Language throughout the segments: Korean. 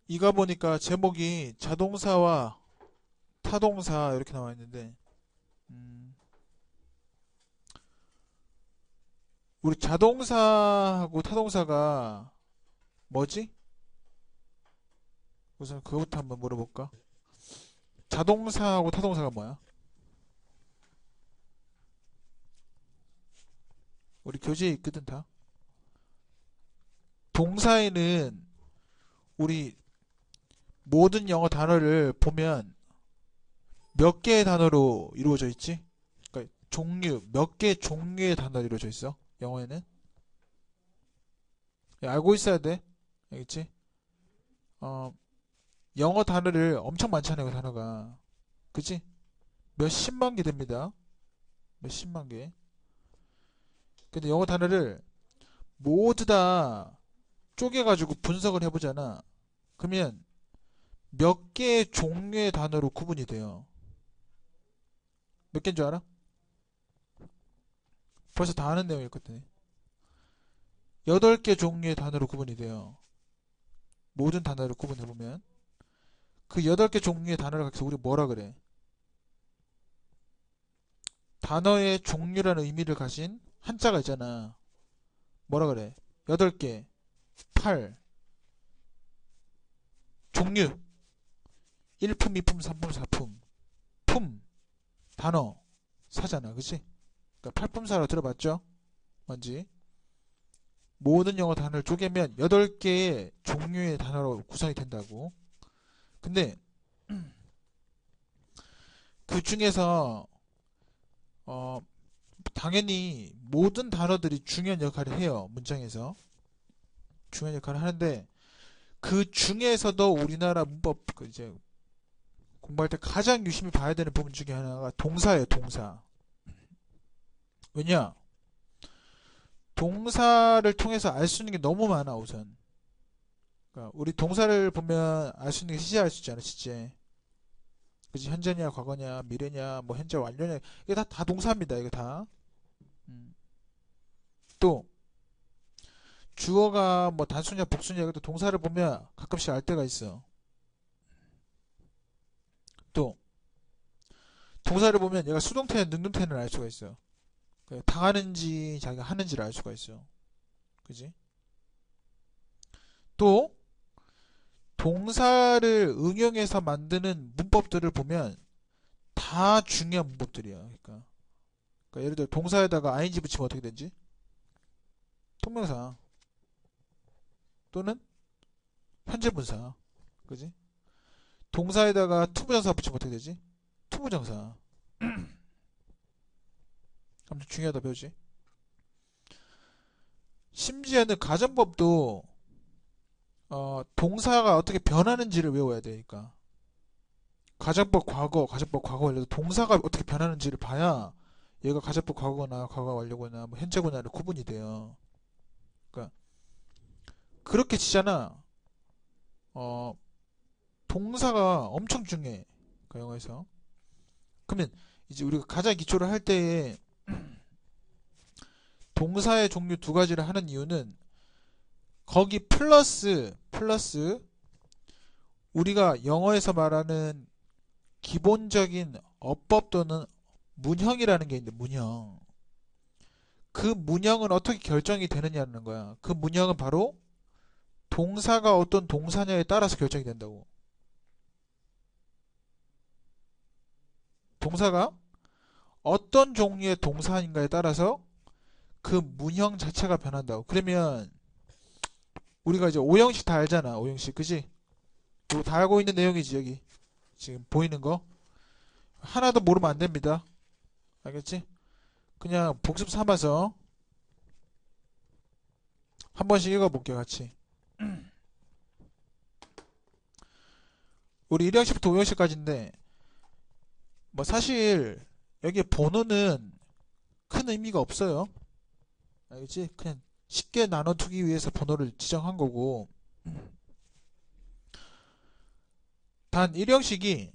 이가 보니까 제목이 자동사와 타동사 이렇게 나와 있는데, 음, 우리 자동사하고 타동사가 뭐지? 우선 그거부터 한번 물어볼까? 자동사하고 타동사가 뭐야? 우리 교재에 있거든 다. 동사에는 우리 모든 영어 단어를 보면 몇 개의 단어로 이루어져 있지? 그러니까 종류, 몇 개의 종류의 단어로 이루어져 있어. 영어에는. 야, 알고 있어야 돼. 알겠지? 어, 영어 단어를 엄청 많잖아요, 그 단어가. 그치? 몇 십만 개 됩니다. 몇 십만 개. 근데 영어 단어를 모두 다 쪼개가지고 분석을 해보잖아. 그러면 몇 개의 종류의 단어로 구분이 돼요. 몇 개인 줄 알아? 벌써 다 아는 내용이었거든. 8개 종류의 단어로 구분이 돼요. 모든 단어를 구분해보면. 그 8개 종류의 단어를 가지고 우리 뭐라 그래? 단어의 종류라는 의미를 가진 한자가 있잖아. 뭐라 그래? 8개, 8, 종류, 1품, 2품, 3품, 4품, 품, 단어, 사잖아. 그치? 그러니까 팔품사로 들어봤죠? 뭔지. 모든 영어 단어를 쪼개면 8개의 종류의 단어로 구성이 된다고. 근데 그 중에서 어, 당연히 모든 단어들이 중요한 역할을 해요. 문장에서. 중요한 역할을 하는데 그 중에서도 우리나라 문법 그 이제 공부할 때 가장 유심히 봐야 되는 부분 중에 하나가 동사예요. 동사. 왜냐? 동사를 통해서 알 수 있는 게 너무 많아 우선. 그러니까 우리 동사를 보면 알 수 있는 게 시제 알 수 있잖아. 시제. 그지? 현재냐 과거냐 미래냐 뭐 현재 완료냐 이게 다 동사입니다. 이거 다. 음. 또 주어가 뭐 단수냐 복수냐 이것도 동사를 보면 가끔씩 알 때가 있어. 또 동사를 보면 얘가 수동태냐 능동태를 알 수가 있어. 당하는지 자기가 하는지를 알 수가 있어. 그지? 또 동사를 응용해서 만드는 문법들을 보면 다 중요한 문법들이야. 그러니까 예를 들어 동사에다가 ing 붙이면 어떻게 되지? 통명사 또는 현재분사. 그지? 동사에다가 투부정사 붙이면 어떻게 되지? 투부정사. 아무튼 중요하다 배우지. 심지어는 가정법도 동사가 어떻게 변하는지를 외워야 되니까. 가정법 과거, 가정법 과거 완료 동사가 어떻게 변하는지를 봐야 얘가 가정법 과거나 과거 완료거나 뭐 현재거나를 구분이 돼요. 그러니까 그렇게 치잖아. 어, 동사가 엄청 중요해. 그 영어에서. 그러면 이제 우리가 가장 기초를 할 때에 동사의 종류 두 가지를 하는 이유는 거기 플러스 우리가 영어에서 말하는 기본적인 어법 또는 문형이라는 게 있는데 문형. 그 문형은 어떻게 결정이 되느냐는 거야. 그 문형은 바로 동사가 어떤 동사냐에 따라서 결정이 된다고. 동사가 어떤 종류의 동사인가에 따라서 그 문형 자체가 변한다고. 그러면 우리가 이제 오형식 다 알잖아. 오형식 그지? 그거 다 알고 있는 내용이지 여기. 지금 보이는 거. 하나도 모르면 안 됩니다. 알겠지? 그냥 복습 삼아서 한 번씩 읽어볼게요 같이. 우리 1형식부터 5형식까지인데 뭐 사실 여기에 번호는 큰 의미가 없어요. 알겠지? 그냥 쉽게 나눠두기 위해서 번호를 지정한 거고 단 1형식이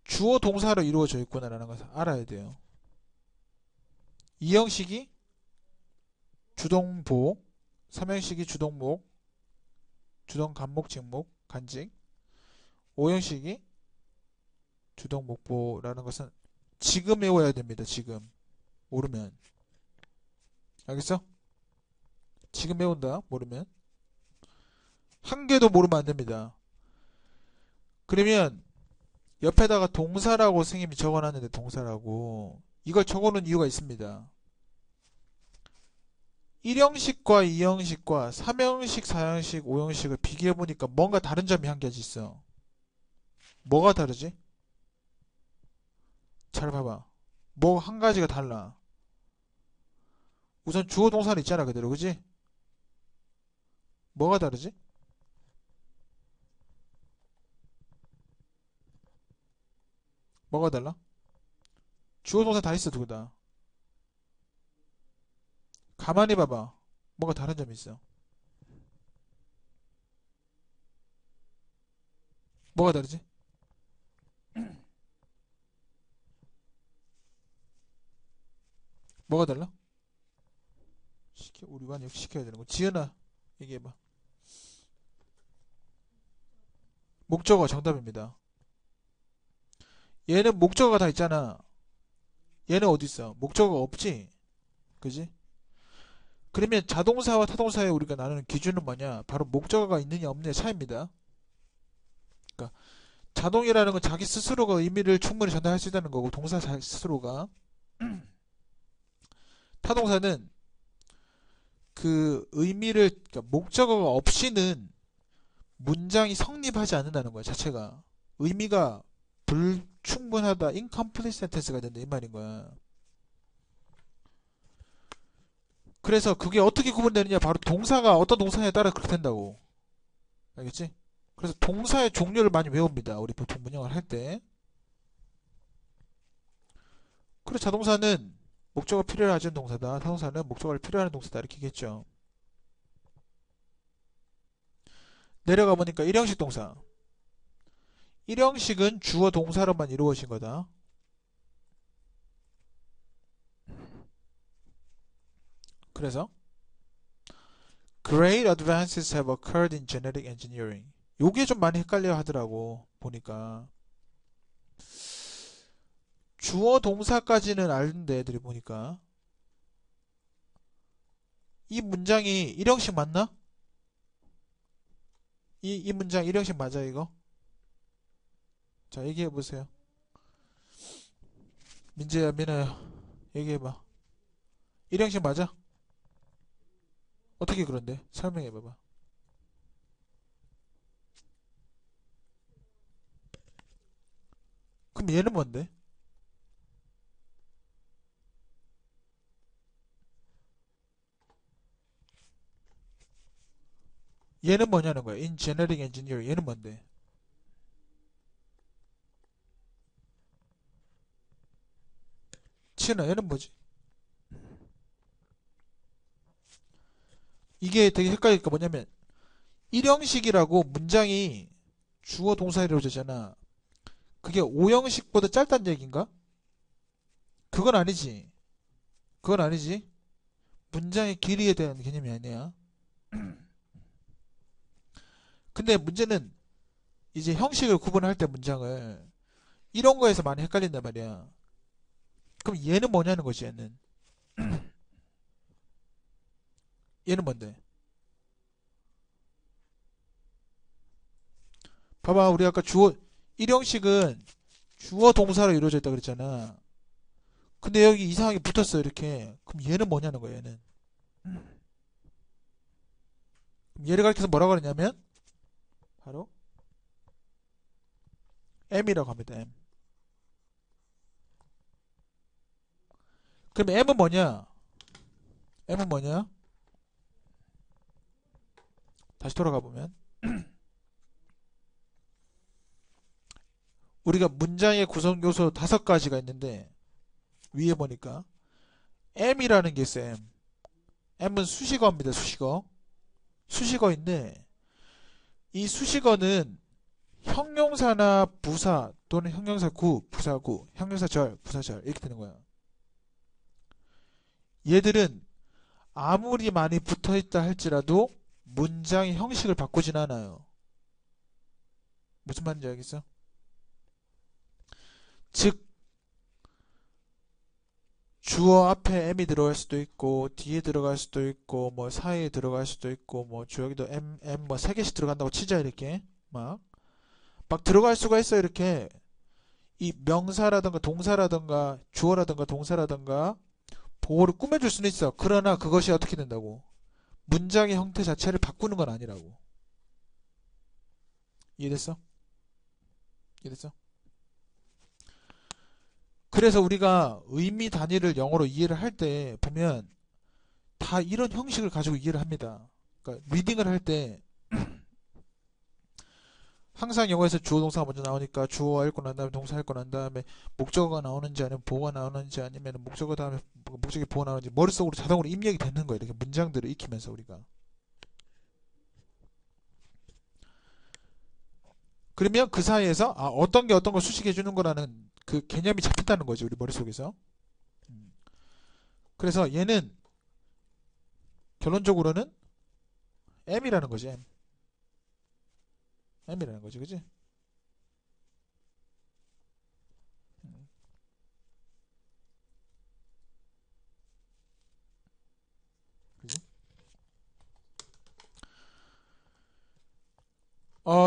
주어 동사로 이루어져 있구나라는 것을 알아야 돼요. 2형식이 주동보, 3형식이 주동목, 주동간목, 직목, 간직. 5형식이 주동 목보라는 것은 지금 외워야 됩니다. 지금. 모르면. 알겠어? 지금 외운다. 모르면. 한 개도 모르면 안 됩니다. 그러면 옆에다가 동사라고 선생님이 적어놨는데 동사라고 이걸 적어놓은 이유가 있습니다. 1형식과 2형식과 3형식, 4형식, 5형식을 비교해보니까 뭔가 다른 점이 한 가지 있어. 뭐가 다르지? 잘 봐봐. 뭐 한 가지가 달라. 우선 주어 동사는 있잖아 그대로. 그지? 뭐가 다르지? 뭐가 달라? 주어 동사 다 있어 둘 다. 가만히 봐봐. 뭐가 다른 점이 있어. 뭐가 다르지? 뭐가 달라? 우리 반 역시 시켜야 되는 거. 지은아 얘기해봐. 목적어 정답입니다. 얘는 목적어가 다 있잖아. 얘는 어디 있어? 목적어가 없지? 그지? 그러면 자동사와 타동사에 우리가 나누는 기준은 뭐냐? 바로 목적어가 있느냐 없느냐 차이입니다. 그러니까 자동이라는 건 자기 스스로가 의미를 충분히 전달할 수 있다는 거고 동사 스스로가. 타동사는 그 의미를 그러니까 목적어가 없이는 문장이 성립하지 않는다는 거야. 자체가 의미가 불충분하다, incomplete sentence가 된다 이 말인 거야. 그래서 그게 어떻게 구분되느냐? 바로 동사가 어떤 동사에 따라 그렇게 된다고. 알겠지? 그래서 동사의 종류를 많이 외웁니다. 우리 보통 문형을 할 때. 그래서 자동사는 목적어 필요로 하는 동사다. 타동사는 목적어를 필요로 하는 동사다. 이렇게 겠죠. 내려가 보니까 1형식 동사. 1형식은 주어 동사로만 이루어진 거다. 그래서 Great advances have occurred in genetic engineering. 요게 좀 많이 헷갈려 하더라고 보니까. 주어 동사까지는 아는데 애들이 보니까 이 문장이 1형식 맞나? 이 문장 1형식 맞아 이거? 자 얘기해보세요. 민재야 민아야 얘기해봐. 1형식 맞아? 어떻게 그런데? 설명해봐봐. 그럼 얘는 뭔데? 얘는 뭐냐는 거야. In genetic engineering 얘는 뭔데? 치은아 얘는 뭐지? 이게 되게 헷갈리니까 뭐냐면 1형식이라고 문장이 주어 동사로 이루어지잖아. 그게 5형식보다 짧다는 얘기인가? 그건 아니지. 그건 아니지. 문장의 길이에 대한 개념이 아니야. 근데 문제는 이제 형식을 구분할 때 문장을 이런 거에서 많이 헷갈린단 말이야. 그럼 얘는 뭐냐는 거지 얘는. 얘는 뭔데? 봐봐 우리 아까 주어 1형식은 주어 동사로 이루어져 있다 그랬잖아. 근데 여기 이상하게 붙었어 이렇게. 그럼 얘는 뭐냐는 거야 얘는. 얘를 가리켜서 뭐라고 하냐면 바로 M이라고 합니다. M. 그럼 M은 뭐냐? M은 뭐냐? 다시 돌아가 보면 우리가 문장의 구성 요소 5가지가 있는데 위에 보니까 M이라는 게 있어요. M. M은 수식어입니다. 수식어. 수식어인데 이 수식어는 형용사나 부사 또는 형용사 구, 부사 구, 형용사 절, 부사 절 이렇게 되는 거야. 얘들은 아무리 많이 붙어있다 할지라도 문장의 형식을 바꾸진 않아요. 무슨 말인지 알겠어? 즉 주어 앞에 m이 들어갈 수도 있고 뒤에 들어갈 수도 있고 뭐 사이에 들어갈 수도 있고 뭐 주어기도 m 뭐 세 개씩 들어간다고 치자 이렇게 막 들어갈 수가 있어 이렇게 이 명사라든가 동사라든가 주어라든가 동사라든가 보호를 꾸며줄 수는 있어. 그러나 그것이 어떻게 된다고? 문장의 형태 자체를 바꾸는 건 아니라고. 이해됐어? 이해됐어? 그래서 우리가 의미 단위를 영어로 이해를 할 때 보면 다 이런 형식을 가지고 이해를 합니다. 그러니까 리딩을 할 때 항상 영어에서 주어 동사가 먼저 나오니까 주어가 읽고 난 다음에 동사 읽고 난 다음에 목적어가 나오는지 아니면 보어가 나오는지 아니면 목적어 다음에 목적이 보어 나오는지 머릿속으로 자동으로 입력이 되는 거예요. 이렇게 문장들을 익히면서 우리가. 그러면 그 사이에서 어떤 게 어떤 걸 수식해 주는 거라는 그 개념이 잡힌다는 거죠. 우리 머릿속에서. 그래서 얘는 결론적으로는 M이라는 거지. M이라는 거지. 그지? 그지?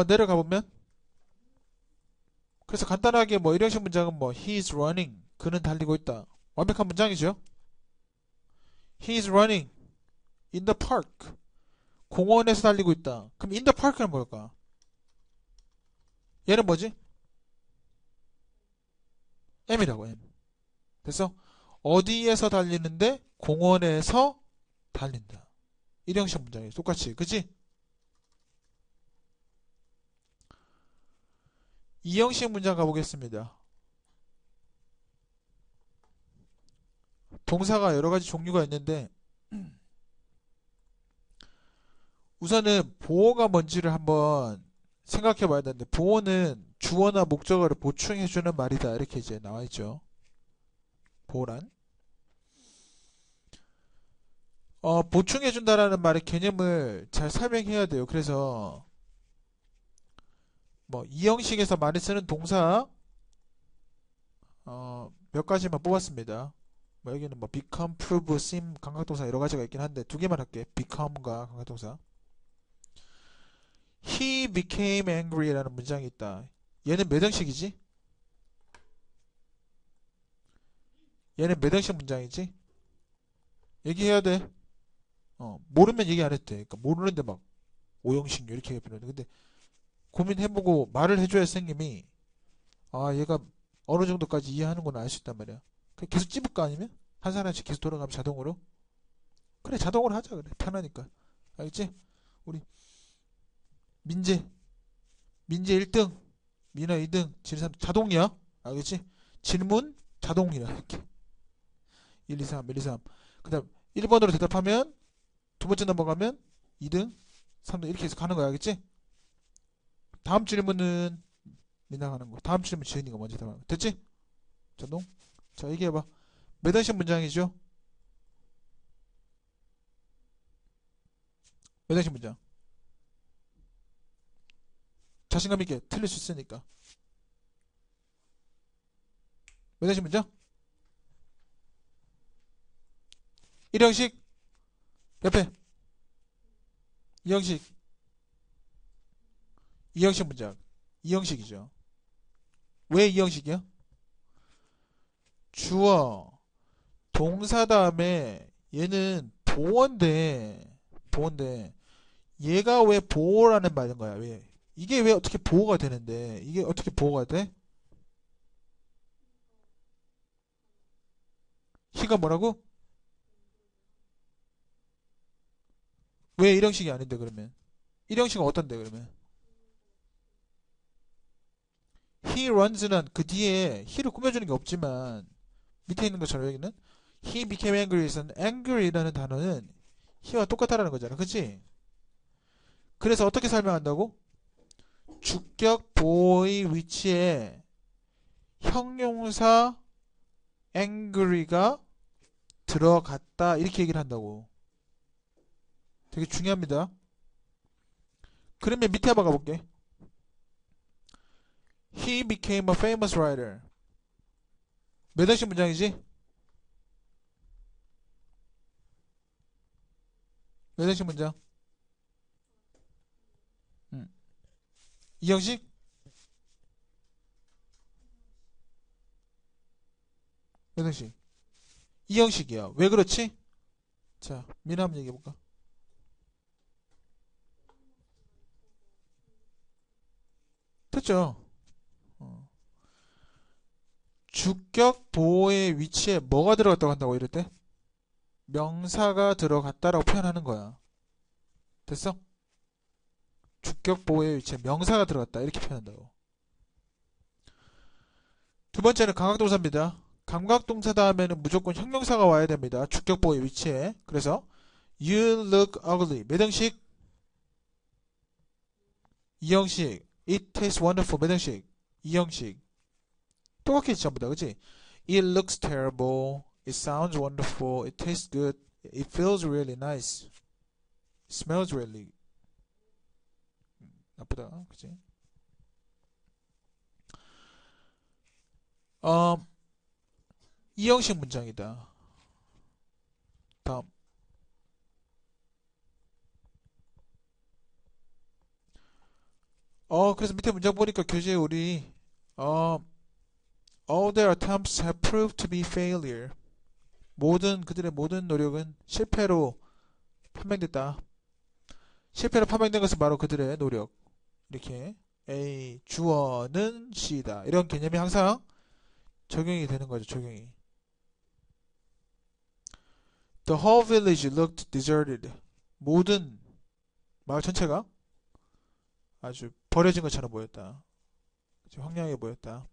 내려가 보면 그래서 간단하게 뭐 일형식 문장은 뭐 he is running 그는 달리고 있다. 완벽한 문장이죠. he is running in the park 공원에서 달리고 있다. 그럼 in the park는 뭘까? 얘는 뭐지? M이라고 M. 그래서 어디에서 달리는데 공원에서 달린다. 일형식 문장이 똑같이 그지? 이형식 문장 가보겠습니다. 동사가 여러 가지 종류가 있는데 우선은 보어가 뭔지를 한번 생각해 봐야 되는데 보어는 주어나 목적어를 보충해 주는 말이다. 이렇게 이제 나와 있죠. 보어란 보충해 준다라는 말의 개념을 잘 설명해야 돼요. 그래서 뭐 이 형식에서 많이 쓰는 동사 몇 가지만 뽑았습니다. 뭐 여기는 뭐 become, prove, seem 감각동사 여러 가지가 있긴 한데 두 개만 할게. become과 감각동사. He became angry라는 문장이 있다. 얘는 몇 형식이지? 얘는 몇 형식 문장이지? 얘기해야 돼. 모르면 얘기 안 해도 돼. 그러니까 모르는데 막 5형식 이렇게 해버리는데 근데 고민해보고 말을 해줘야 선생님이 얘가 어느 정도까지 이해하는구나 알 수 있단 말이야. 계속 찝을까 아니면? 한 사람씩 계속 돌아가면 자동으로? 그래 자동으로 하자 그래 편하니까. 알겠지? 우리 민재 1등 민아 2등 진산 자동이야. 알겠지? 질문 자동이야 이렇게 1, 2, 3 1, 2, 3 그 다음 1번으로 대답하면 두 번째 넘어가면 2등 3등 이렇게 해서 가는 거야. 알겠지? 다음 질문은 민아 가는 거 다음 질문 지은이가 먼저 대답하는 거 됐지? 자동 자 얘기해봐. 몇 형식 문장이죠? 몇 형식 문장? 자신감 있게 틀릴 수 있으니까. 몇 형식 문장? 1형식 옆에 2형식 2형식 문장 2형식이죠. 왜 2형식이야? 주어 동사 다음에 얘는 보어인데 얘가 왜 보어라는 말인 거야? 왜? 이게 왜 어떻게 보어가 되는데 이게 어떻게 보어가 돼? 히가 뭐라고? 왜 1형식이 아닌데 그러면? 1형식은 어떤데 그러면? he runs는 그 뒤에 he를 꾸며주는 게 없지만 밑에 있는 것처럼 여기는 he became angry에서는 angry라는 단어는 he와 똑같다라는 거잖아. 그치? 그래서 어떻게 설명한다고? 주격 보어의 위치에 형용사 angry가 들어갔다 이렇게 얘기를 한다고. 되게 중요합니다. 그러면 밑에 한번 가볼게. He became a famous writer. 몇 형식 문장이지? 몇 형식 문장? 이 형식? 몇 형식? 이 형식이야. 왜 그렇지? 자, 미나 한번 얘기해볼까? 됐죠? 주격 보호의 위치에 뭐가 들어갔다고 한다고 이럴 때? 명사가 들어갔다라고 표현하는 거야. 됐어? 주격 보호의 위치에 명사가 들어갔다 이렇게 표현한다고. 두 번째는 감각동사입니다. 감각동사 다음에는 무조건 형용사가 와야 됩니다. 주격 보호의 위치에. 그래서 You look ugly. 몇 형식? 이 형식. It tastes wonderful. 몇 형식? 이 형식. 똑같겠지 전부 다. 그치? It looks terrible. It sounds wonderful. It tastes good. It feels really nice. It smells really 나쁘다. 그치? 이 형식 문장이다. 다음. 그래서 밑에 문장 보니까 교재에 우리 all their attempts have proved to be failure. 그들의 모든 노력은 실패로 판명됐다. 실패로 판명된 것은 바로 그들의 노력. 이렇게 A 주어는 C다. 이런 개념이 항상 적용이 되는 거죠. 적용이. The whole village looked deserted. 모든 마을 전체가 아주 버려진 것처럼 보였다. 황량해 보였다.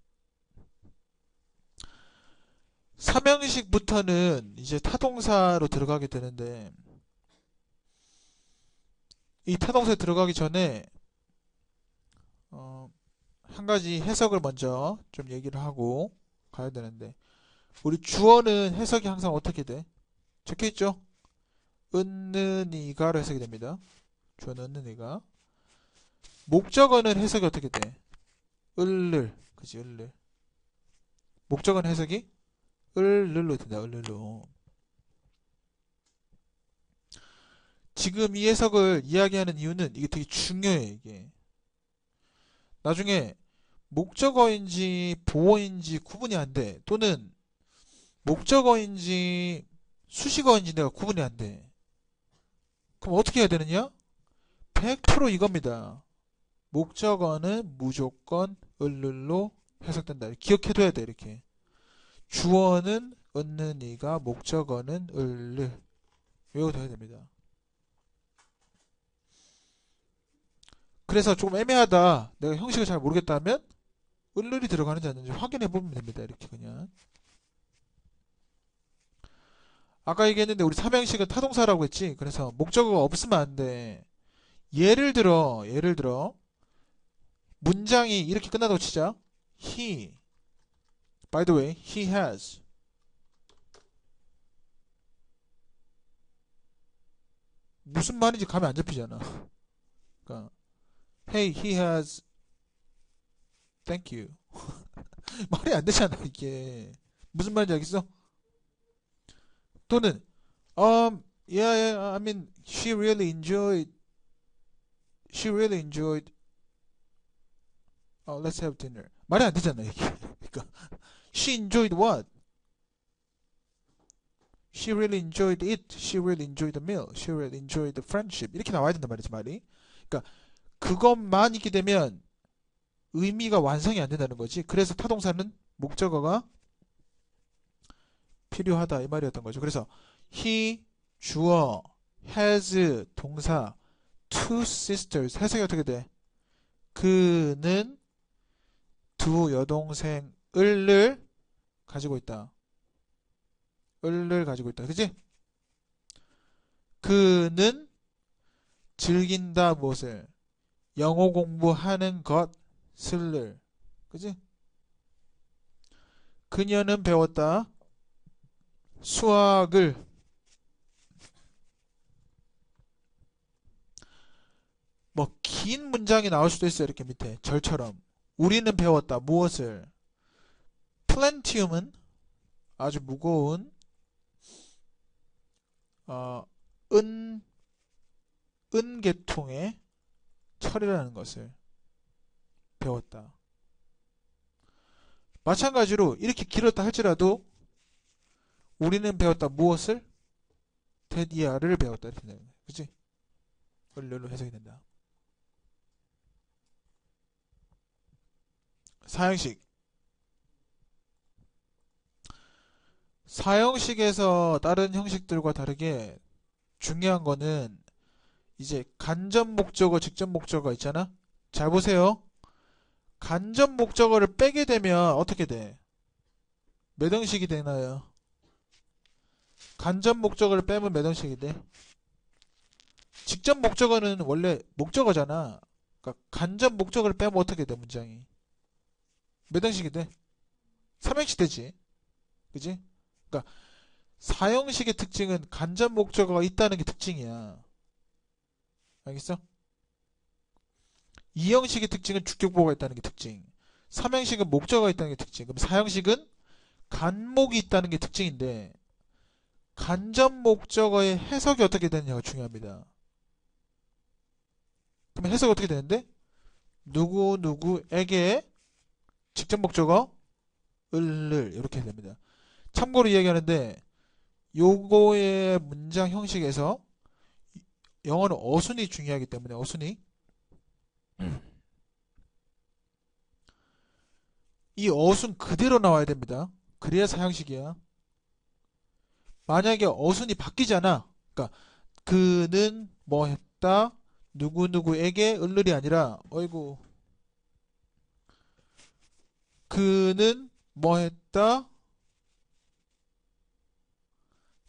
삼형식부터는 이제 타동사로 들어가게 되는데 이 타동사에 들어가기 전에 한 가지 해석을 먼저 좀 얘기를 하고 가야 되는데 우리 주어는 해석이 항상 어떻게 돼? 적혀있죠? 은느니가로 해석이 됩니다. 주어는 은느니가. 목적어는 해석이 어떻게 돼? 을를. 그치 을를. 목적어는 해석이 을를로 된다. 을를로. 지금 이 해석을 이야기하는 이유는 이게 되게 중요해. 이게 나중에 목적어인지 보어인지 구분이 안 돼. 또는 목적어인지 수식어인지 내가 구분이 안 돼. 그럼 어떻게 해야 되느냐? 100% 이겁니다. 목적어는 무조건 을를로 해석된다. 기억해둬야 돼. 이렇게 주어는 은느니가, 목적어는 을를 외워둬야 됩니다. 그래서 조금 애매하다, 내가 형식을 잘 모르겠다 하면 을를이 들어가는지 안 되는지 확인해 보면 됩니다. 이렇게 그냥. 아까 얘기했는데 우리 삼형식은 타동사라고 했지. 그래서 목적어가 없으면 안 돼. 예를 들어 문장이 이렇게 끝나다고 치자. He, by the way, he has. 무슨 말인지 감이 안 잡히잖아. 그러니까 Hey, he has. Thank you. 말이 안 되잖아 이게. 무슨 말인지 알겠어? 또는 yeah, I mean, she really enjoyed. Let's have dinner. 말이 안 되잖아 이게. 그러니까 she enjoyed what? She really enjoyed it. She really enjoyed the meal. She really enjoyed the friendship. 이렇게 나와야 된단 말이지 말이. 그러니까 그것만 있게 되면 의미가 완성이 안 된다는 거지. 그래서 타동사는 목적어가 필요하다 이 말이었던 거죠. 그래서 he 주어, has 동사, two sisters 해석이 어떻게 돼? 그는 두 여동생을 가지고 있다. 을을 가지고 있다. 그지? 그는 즐긴다 무엇을? 영어 공부하는 것을. 그지? 그녀는 배웠다. 수학을. 뭐 긴 문장이 나올 수도 있어요. 이렇게 밑에 절처럼. 우리는 배웠다. 무엇을? 플랜티움은 아주 무거운 은 계통의 철이라는 것을 배웠다. 마찬가지로 이렇게 길었다 할지라도 우리는 배웠다. 무엇을? 테디아를 배웠다. 이렇게 되는 거야. 그치? 원료로 해석이 된다. 사형식. 사형식에서 다른 형식들과 다르게 중요한 거는 이제 간접 목적어, 직접 목적어 있잖아? 잘 보세요. 간접 목적어를 빼게 되면 어떻게 돼? 몇 형식이 되나요? 간접 목적어를 빼면 몇 형식이 돼? 직접 목적어는 원래 목적어잖아. 그러니까 간접 목적어를 빼면 어떻게 돼, 문장이? 몇 형식이 돼? 3형식 되지. 그지? 그러니까 4형식의 특징은 간접 목적어가 있다는 게 특징이야. 알겠어? 2형식의 특징은 주격보호가 있다는 게 특징. 3형식은 목적어가 있다는 게 특징. 그럼 4형식은 간목이 있다는 게 특징인데 간접 목적어의 해석이 어떻게 되느냐가 중요합니다. 그럼 해석이 어떻게 되는데? 누구에게 직접 목적어 을을 이렇게 됩니다. 참고로 이야기하는데 요거의 문장 형식에서 영어는 어순이 중요하기 때문에 어순이 이 어순 그대로 나와야 됩니다. 그래야 사형식이야. 만약에 어순이 바뀌잖아. 그러니까 그는 뭐 했다. 누구에게 을을이 아니라 어이구 그는 뭐 했다.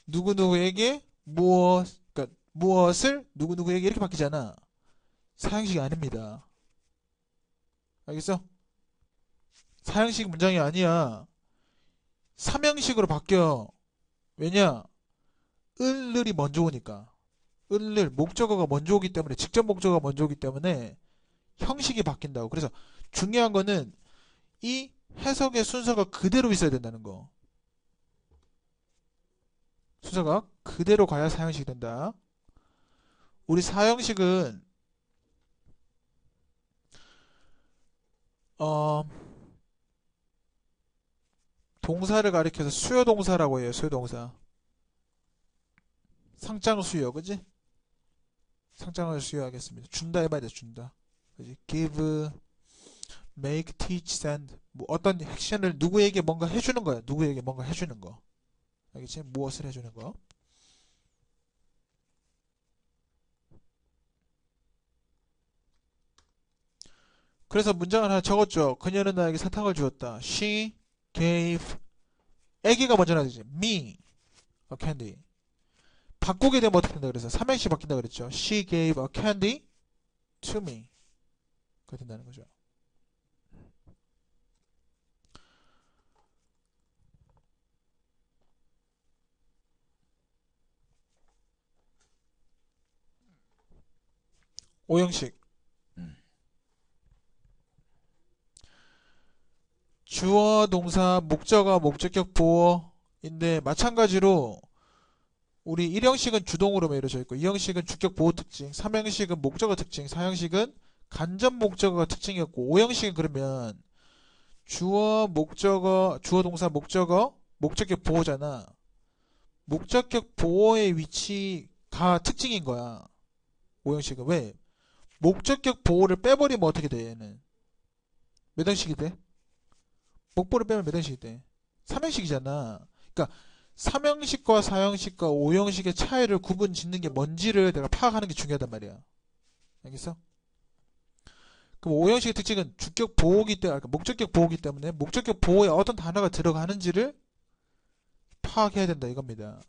누구에게 그러니까 무엇을 누구에게 이렇게 바뀌잖아. 사형식이 아닙니다. 알겠어? 사형식 문장이 아니야. 삼형식으로 바뀌어. 왜냐? 을을이 먼저 오니까. 을을 목적어가 먼저 오기 때문에 직접 목적어가 먼저 오기 때문에 형식이 바뀐다고. 그래서 중요한 거는 이 해석의 순서가 그대로 있어야 된다는 거. 순서가 그대로 가야 사형식이 된다. 우리 사형식은 동사를 가리켜서 수요동사라고 해요. 수요동사. 상장수요. 그지? 상장을 수요하겠습니다. 준다 해봐야 돼. 준다. 그지? give, make, teach, send. 뭐 어떤 액션을 누구에게 뭔가 해주는 거야. 누구에게 뭔가 해주는 거. 알겠지? 무엇을 해주는 거. 그래서 문장을 하나 적었죠. 그녀는 나에게 사탕을 주었다. She gave. 애기가 먼저 나오지. Me a candy. 바꾸게 되면 어떻게 된다 그래서 삼행시 바뀐다 그랬죠. She gave a candy to me. 그렇게 된다는 거죠. 오형식. 주어, 동사, 목적어, 목적격, 보어인데 마찬가지로 우리 1형식은 주동으로 이루어져 있고 2형식은 주격, 보호 특징, 3형식은 목적어 특징, 4형식은 간접 목적어가 특징이었고 5형식은 그러면 주어, 목적어, 주어, 동사, 목적어, 목적격, 보호잖아. 목적격, 보호의 위치가 특징인 거야. 5형식은 왜? 목적격, 보호를 빼버리면 어떻게 돼 얘는? 몇 형식이 돼? 목보를 빼면 몇 형식이 돼? 3형식이잖아. 그러니까 3형식과 4형식과 5형식의 차이를 구분 짓는 게 뭔지를 내가 파악하는 게 중요하단 말이야. 알겠어? 그럼 5형식의 특징은 주격 보호기 때문에, 그러니까 목적격 보호기 때문에 목적격 보호에 어떤 단어가 들어가는지를 파악해야 된다 이겁니다.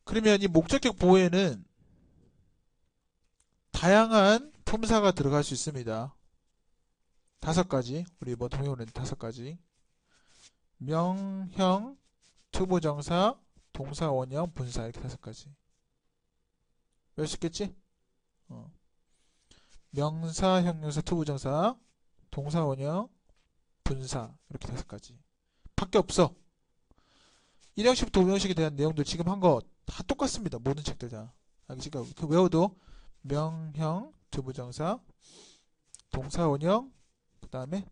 그러면 이 목적격 보호에는 다양한 품사가 들어갈 수 있습니다. 5가지. 우리 이번 통용어는 5가지. 명형, 투부정사, 동사, 원형, 분사 이렇게 5가지. 외울 수 있겠지? 어. 명사, 형용사, 투부정사, 동사, 원형, 분사 이렇게 5가지 밖에 없어. 1형식부터 5형식에 대한 내용들 지금 한 거 다 똑같습니다. 모든 책들 다. 알겠지? 그 외워도 명형, 투부정사, 동사, 원형, 그 다음에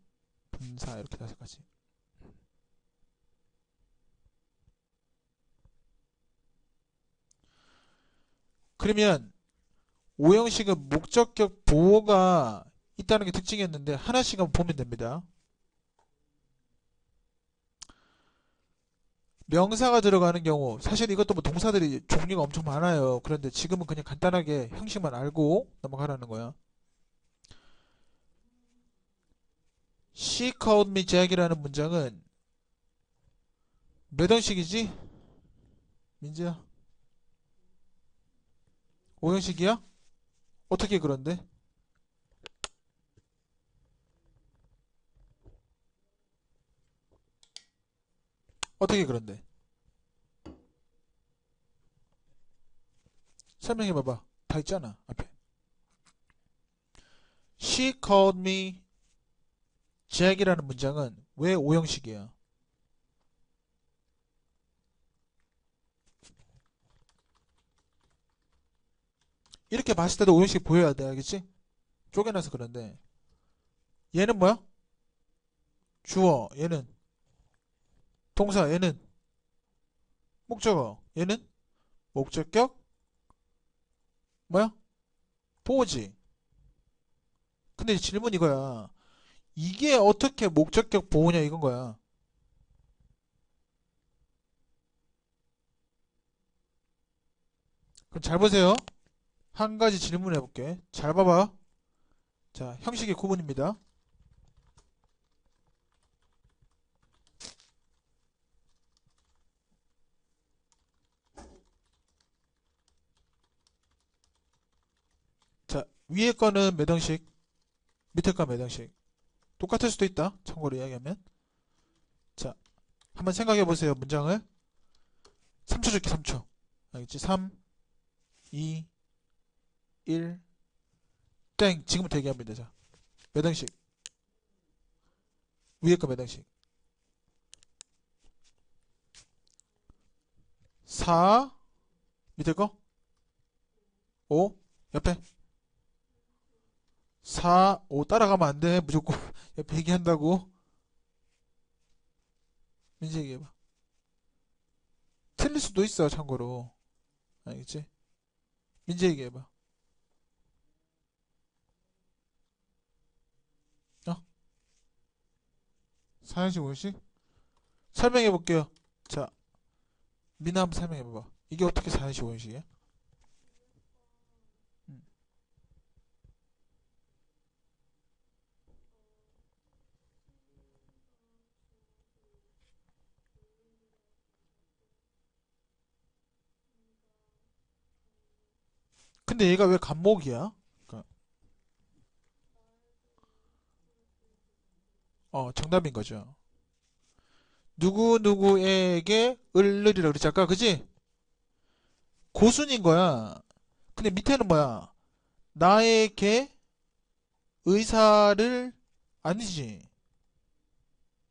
분사 이렇게 5가지. 그러면 5형식은 목적격 보호가 있다는 게 특징이었는데 하나씩 한번 보면 됩니다. 명사가 들어가는 경우 사실 이것도 뭐 동사들이 종류가 엄청 많아요. 그런데 지금은 그냥 간단하게 형식만 알고 넘어가라는 거야. She called me Jack이라는 문장은 몇 형식이지? 민지야 5형식이야? 어떻게 그런데? 어떻게 그런데? 설명해 봐봐. 다 있잖아 앞에. She called me Jack이라는 문장은 왜 5형식이야? 이렇게 봤을 때도 5형식 보여야 돼. 알겠지? 쪼개놔서 그런데 얘는 뭐야? 주어. 얘는 동사. 얘는 목적어. 얘는 목적격 뭐야? 보호지. 근데 질문 이거야. 이게 어떻게 목적격 보호냐 이건 거야. 그럼 잘 보세요. 한 가지 질문해 볼게. 잘 봐봐. 자, 형식의 구분입니다. 자, 위에 거는 몇 형식, 밑에 거 몇 형식. 똑같을 수도 있다. 참고로 이야기하면. 자, 한번 생각해 보세요. 문장을. 3초 줄게, 3초. 알겠지? 3, 2, 1, 땡. 지금부터 얘기합니다. 자, 몇 형식? 위에 거 몇 형식? 4, 밑에 거? 5, 옆에? 4, 5 따라가면 안 돼. 무조건 옆에 얘기한다고. 민지 얘기해봐. 틀릴 수도 있어, 참고로. 알겠지? 민지 얘기해봐. 어? 4형식, 5형식? 설명해 볼게요. 자, 민아 한번 설명해 봐봐. 이게 어떻게 4형식, 5형식이야? 근데 얘가 왜 간목이야? 그러니까, 정답인 거죠. 누구누구에게 을르리라 그랬지 아까 그지? 고순인 거야. 근데 밑에는 뭐야? 나에게 의사를 아니지.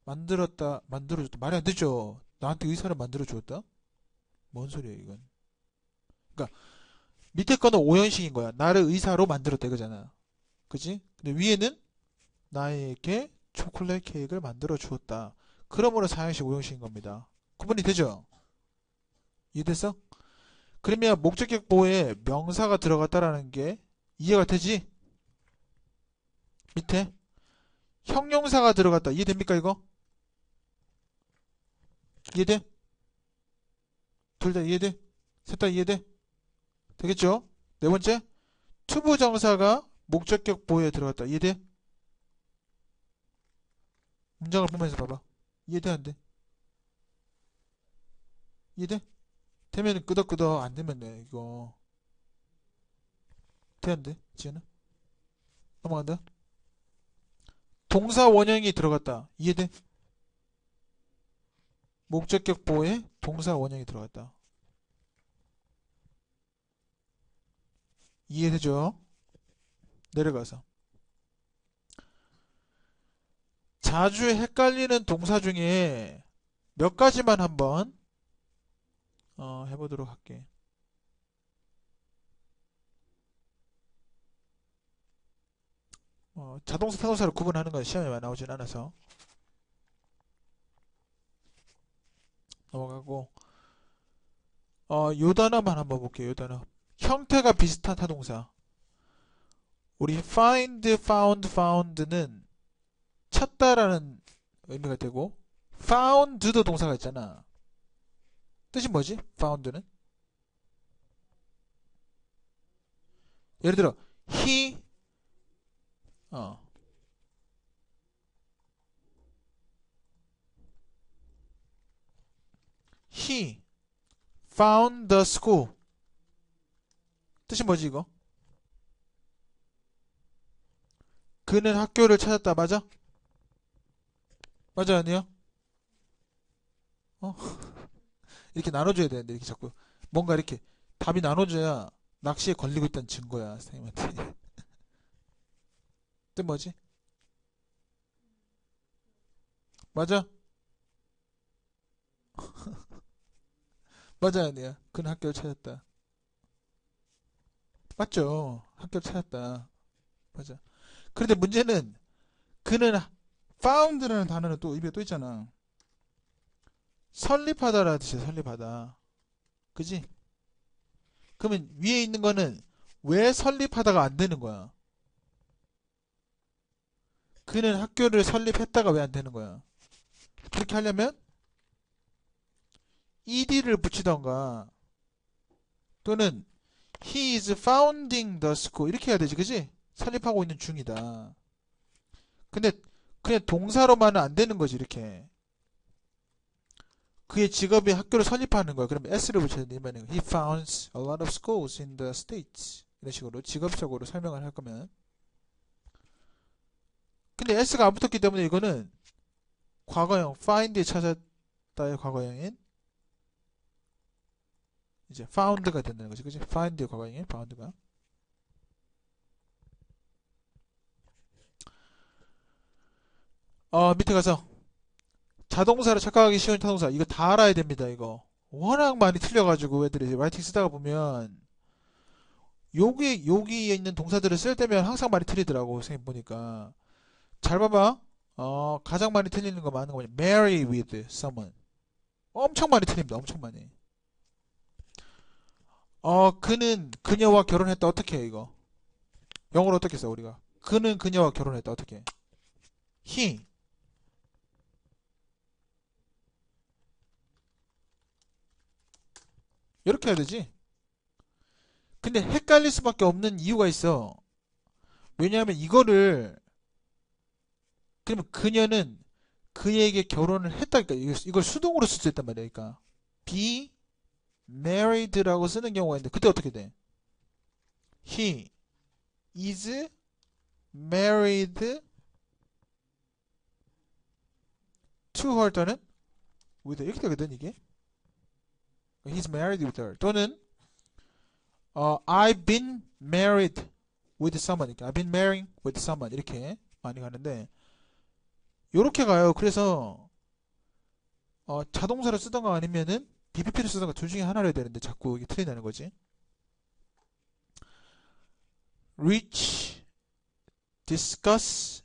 만들었다, 만들어줬다. 말이 안 되죠. 나한테 의사를 만들어 주었다? 뭔 소리야 이건? 그러니까 밑에 거는 오형식인 거야. 나를 의사로 만들었다 이거잖아. 그지? 근데 위에는 나에게 초콜릿 케이크를 만들어 주었다. 그러므로 4형식, 5형식인 겁니다. 구분이 되죠? 이해됐어? 그러면 목적격 보호에 명사가 들어갔다라는 게 이해가 되지? 밑에 형용사가 들어갔다. 이해됩니까 이거? 이해돼? 둘 다 이해돼? 셋 다 이해돼? 되겠죠? 네 번째 투부정사가 목적격 보호에 들어갔다. 이해돼? 문장을 보면서 봐봐. 이해돼 안 돼? 이해돼? 되면 끄덕끄덕 안 되면 돼 이거. 돼 안 돼? 지혜는? 넘어간다. 동사 원형이 들어갔다. 이해돼? 목적격 보호에 동사 원형이 들어갔다. 이해되죠? 내려가서. 자주 헷갈리는 동사 중에 몇 가지만 한번 해보도록 할게. 자동사, 타동사를 구분하는 건 시험에 많이 나오진 않아서 넘어가고 요 단어만 한번 볼게요. 요 단어. 형태가 비슷한 타동사. 우리 find, found, found는 찾다라는 의미가 되고 found도 동사가 있잖아. 뜻이 뭐지? found는? 예를 들어 he he found the school. 뜻이 뭐지 이거? 그는 학교를 찾았다. 맞아? 맞아 아니야? 이렇게 나눠줘야 되는데 이렇게 자꾸 뭔가 이렇게 답이 나눠줘야 낚시에 걸리고 있다는 증거야 선생님한테. 뜻 뭐지? 맞아? 맞아 아니야? 그는 학교를 찾았다. 맞죠? 학교를 찾았다. 맞아. 그런데 문제는 그는 found라는 단어는 또 입에 또 있잖아. 설립하다라는 뜻이야. 설립하다. 그지? 그러면 위에 있는 거는 왜 설립하다가 안 되는 거야? 그는 학교를 설립했다가 왜 안 되는 거야? 그렇게 하려면 ed를 붙이던가 또는 he is founding the school 이렇게 해야 되지. 그지? 설립하고 있는 중이다. 근데 그냥 동사로만은 안 되는 거지. 이렇게 그의 직업이 학교를 설립하는 거야. 그럼 s를 붙여야 돼. he founds a lot of schools in the states 이런 식으로 직업적으로 설명을 할 거면 근데 s가 안 붙었기 때문에 이거는 과거형 find에 찾았다의 과거형인 이제 found가 된다는 거지. 그지? find의 과거형인 found가 밑에 가서 자동사를 착각하기 쉬운 타동사 이거 다 알아야 됩니다. 이거 워낙 많이 틀려가지고 애들이 라이팅 쓰다가 보면 여기에 있는 동사들을 쓸 때면 항상 많이 틀리더라고. 선생님 보니까 잘 봐봐. 가장 많이 틀리는 거 많은 거 뭐냐? marry with someone 엄청 많이 틀립니다. 엄청 많이. 그는 그녀와 결혼했다. 어떻게 해 이거? 영어로 어떻게 써 우리가? 그는 그녀와 결혼했다. 어떻게 해? he 이렇게 해야 되지. 근데 헷갈릴 수밖에 없는 이유가 있어. 왜냐하면 이거를 그러면 그녀는 그에게 결혼을 했다니까 이걸 수동으로 쓸 수 있단 말이야. 그러니까 be married라고 쓰는 경우가 있는데 그때 어떻게 돼? He is married to her 또는 with her 이렇게 되거든 이게. He's married with her 또는 I've been married with someone 이렇게 I've been marrying with someone 이렇게 많이 가는데 요렇게 가요. 그래서 자동사를 쓰던가 아니면은 BPP를 쓰던가 둘 중에 하나를 해야 되는데 자꾸 이게 틀린다는 거지. reach, discuss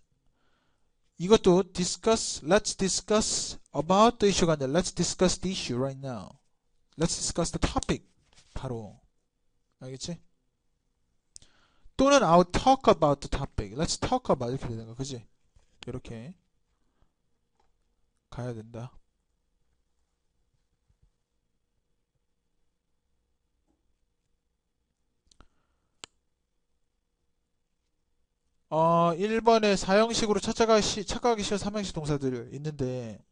이것도 discuss, let's discuss about the issue가 아니라 let's discuss the issue right now. let's discuss the topic 바로 알겠지? 또는 I'll talk about the topic. let's talk about 이렇게 되는 거 그지? 이렇게 가야 된다. 어, 1번에 사형식으로 착각하기 쉬운 삼형식 동사들 있는데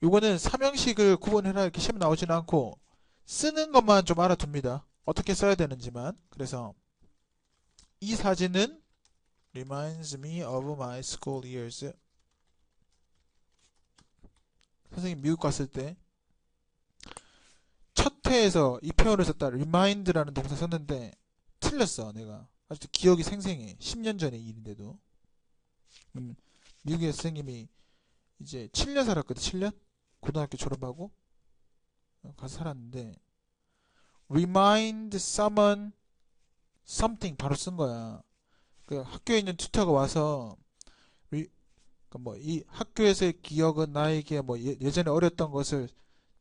요거는 삼형식을 구분해라 이렇게 시험 나오지는 않고 쓰는 것만 좀 알아둡니다. 어떻게 써야 되는지만. 그래서 이 사진은 reminds me of my school years. 선생님 미국 갔을 때 첫 상태에서 이 표현을 썼다. remind라는 동사 썼는데 틀렸어. 내가 아직도 기억이 생생해. 10년 전의 일인데도. 미국의 선생님이 이제 7년 살았거든. 7년? 고등학교 졸업하고 가서 살았는데 remind someone something 바로 쓴 거야. 그 학교에 있는 튜터가 와서 뭐 이 학교에서의 기억은 나에게 뭐 예전에 어렸던 것을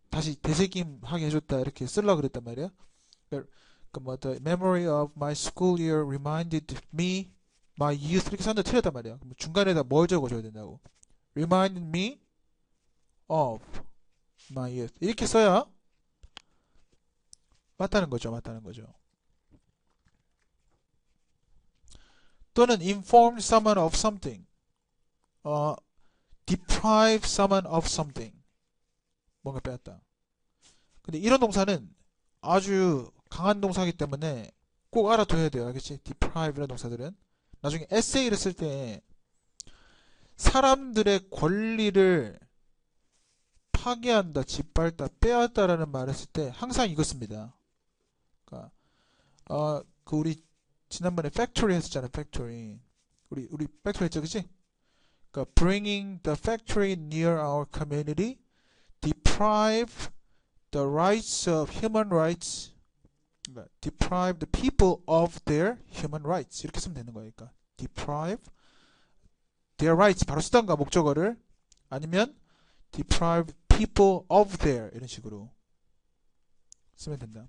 다시 되새김하게 해줬다 이렇게 쓰려고 그랬단 말이야. 그 뭐 the memory of my school year reminded me my youth 이렇게 썼는데 틀렸단 말이야. 그럼 중간에다 뭘 적어줘야 된다고? reminded me of my youth 이렇게 써야 맞다는 거죠. 맞다는 거죠. 또는 inform someone of something, deprive someone of something. 뭔가 빼앗다. 근데 이런 동사는 아주 강한 동사이기 때문에 꼭 알아둬야 돼요. 알겠지? deprive 이런 동사들은 나중에 에세이를 쓸 때 사람들의 권리를 파괴한다, 짓밟다, 빼앗다라는 말을 쓸 때 항상 이거 씁니다. 그러니까 그 우리 지난번에 factory 했었잖아요. factory. 우리 factory 했죠, 그치? 그러니까 bringing the factory near our community, deprive the rights of human rights, 그러니까 deprive the people of their human rights 이렇게 쓰면 되는 거예요. 그러니까 deprive their rights 바로 쓰던가 목적어를 아니면 deprive people of their 이런 식으로 쓰면 된다.